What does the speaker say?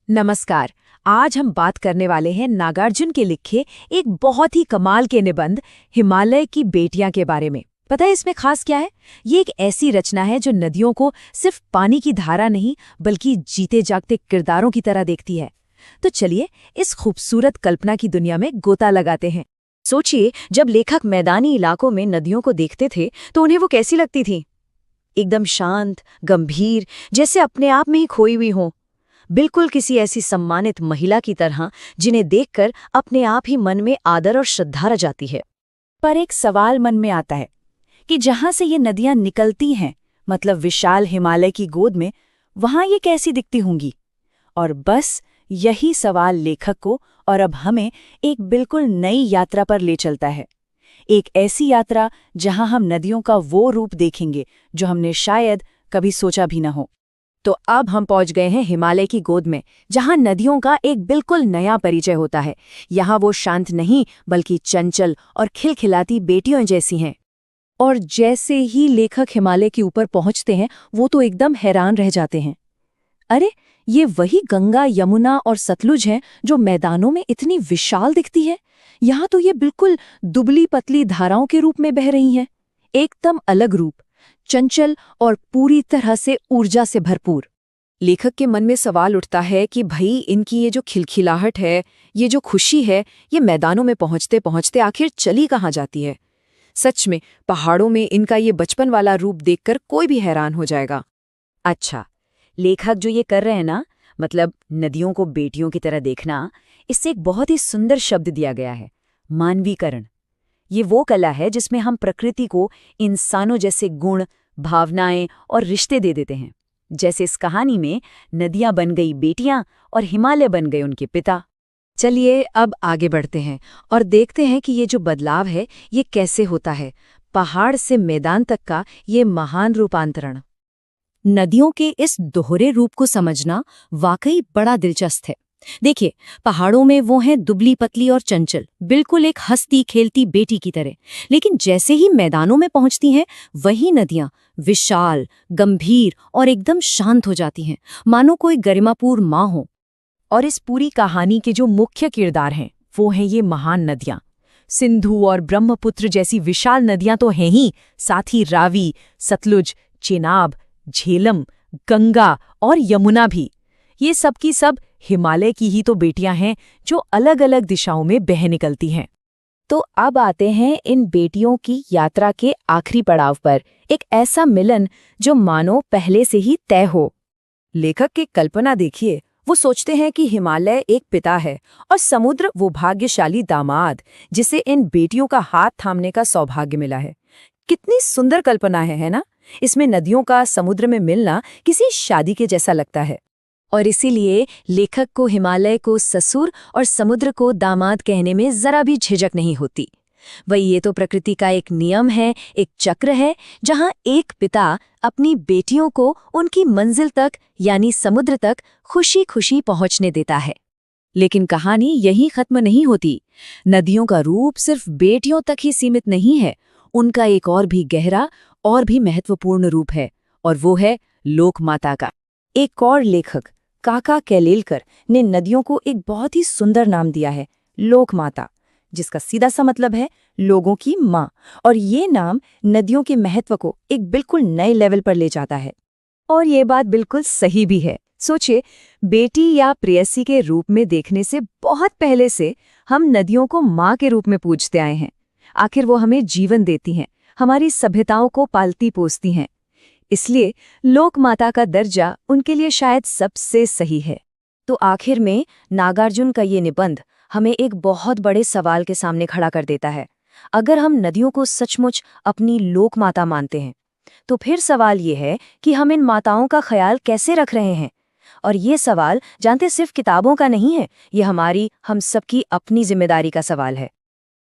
नमस्कार। आज हम बात करने वाले हैं नागार्जुन के लिखे एक बहुत ही कमाल के निबंध हिमालय की बेटियां के बारे में। पता है इसमें खास क्या है? ये एक ऐसी रचना है जो नदियों को सिर्फ पानी की धारा नहीं बल्कि जीते जागते किरदारों की तरह देखती है। तो चलिए इस खूबसूरत कल्पना की दुनिया में गोता लगाते हैं। सोचिए, जब लेखक मैदानी इलाकों में नदियों को देखते थे तो उन्हें वो कैसी लगती थी? एकदम शांत, गंभीर, जैसे अपने आप में ही खोई हुई हों। बिल्कुल किसी ऐसी सम्मानित महिला की तरह जिन्हें देखकर अपने आप ही मन में आदर और श्रद्धा रह जाती है। पर एक सवाल मन में आता है कि जहां से ये नदियां निकलती हैं, मतलब विशाल हिमालय की गोद में, वहां ये कैसी दिखती होंगी? और बस यही सवाल लेखक को और अब हमें एक बिल्कुल नई यात्रा पर ले चलता है। एक ऐसी यात्रा जहां हम नदियों का वो रूप देखेंगे जो हमने शायद कभी सोचा भी न हो। तो अब हम पहुंच गए हैं हिमालय की गोद में, जहां नदियों का एक बिल्कुल नया परिचय होता है। यहाँ वो शांत नहीं बल्कि चंचल और खिलखिलाती बेटियों जैसी हैं। और जैसे ही लेखक हिमालय के ऊपर पहुंचते हैं वो तो एकदम हैरान रह जाते हैं। अरे ये वही गंगा, यमुना और सतलुज हैं जो मैदानों में इतनी विशाल दिखती है। यहाँ तो ये बिल्कुल दुबली पतली धाराओं के रूप में बह रही हैं। एकदम अलग रूप, चंचल और पूरी तरह से ऊर्जा से भरपूर। लेखक के मन में सवाल उठता है कि भाई इनकी ये जो खिलखिलाहट है, ये जो खुशी है, ये मैदानों में पहुंचते पहुंचते आखिर चली कहाँ जाती है? सच में पहाड़ों में इनका ये बचपन वाला रूप देखकर कोई भी हैरान हो जाएगा। अच्छा, लेखक जो ये कर रहे हैं ना, मतलब नदियों को बेटियों की तरह देखना, इससे एक बहुत ही सुंदर शब्द दिया गया है, मानवीकरण। ये वो कला है जिसमें हम प्रकृति को इंसानों जैसे गुण, भावनाएं और रिश्ते दे देते हैं। जैसे इस कहानी में नदियां बन गई बेटियां और हिमालय बन गए उनके पिता। चलिए अब आगे बढ़ते हैं और देखते हैं कि ये जो बदलाव है ये कैसे होता है, पहाड़ से मैदान तक का ये महान रूपांतरण। नदियों के इस दोहरे रूप को समझना वाकई बड़ा दिलचस्प है। देखिए, पहाड़ों में वो हैं दुबली पतली और चंचल, बिल्कुल एक हंसती खेलती बेटी की तरह। लेकिन जैसे ही मैदानों में पहुंचती हैं, वही नदियां विशाल, गंभीर और एकदम शांत हो जाती हैं, मानो कोई गरिमापूर्ण माँ हो। और इस पूरी कहानी के जो मुख्य किरदार हैं वो हैं ये महान नदियां। सिंधु और ब्रह्मपुत्र जैसी विशाल नदियां तो हैं ही, साथ ही रावी, सतलुज, चेनाब, झेलम, गंगा और यमुना भी। ये सब की सब हिमालय की ही तो बेटियां हैं जो अलग अलग दिशाओं में बह निकलती हैं। तो अब आते हैं इन बेटियों की यात्रा के आखिरी पड़ाव पर, एक ऐसा मिलन जो मानो पहले से ही तय हो। लेखक की कल्पना देखिए, वो सोचते हैं कि हिमालय एक पिता है और समुद्र वो भाग्यशाली दामाद जिसे इन बेटियों का हाथ थामने का सौभाग्य मिला है। कितनी सुंदर कल्पना है ना? इसमें नदियों का समुद्र में मिलना किसी शादी के जैसा लगता है। और इसीलिए लेखक को हिमालय को ससुर और समुद्र को दामाद कहने में जरा भी झिझक नहीं होती। वही ये तो प्रकृति का एक नियम है, एक चक्र है, जहां एक पिता अपनी बेटियों को उनकी मंजिल तक यानी समुद्र तक खुशी खुशी पहुंचने देता है। लेकिन कहानी यहीं खत्म नहीं होती। नदियों का रूप सिर्फ बेटियों तक ही सीमित नहीं है, उनका एक और भी गहरा और भी महत्वपूर्ण रूप है, और वो है लोकमाता का। एक और लेखक काका कैलेलकर ने नदियों को एक बहुत ही सुंदर नाम दिया है, लोकमाता, जिसका सीधा सा मतलब है लोगों की माँ। और ये नाम नदियों के महत्व को एक बिल्कुल नए लेवल पर ले जाता है। और ये बात बिल्कुल सही भी है। सोचिए, बेटी या प्रेयसी के रूप में देखने से बहुत पहले से हम नदियों को माँ के रूप में पूजते आए हैं। आखिर वो हमें जीवन देती हैं, हमारी सभ्यताओं को पालती पोसती हैं। इसलिए लोकमाता का दर्जा उनके लिए शायद सबसे सही है। तो आखिर में नागार्जुन का ये निबंध हमें एक बहुत बड़े सवाल के सामने खड़ा कर देता है। अगर हम नदियों को सचमुच अपनी लोकमाता मानते हैं, तो फिर सवाल ये है कि हम इन माताओं का ख्याल कैसे रख रहे हैं। और ये सवाल जानते सिर्फ किताबों का नहीं है, ये हमारी हम सबकी अपनी जिम्मेदारी का सवाल है।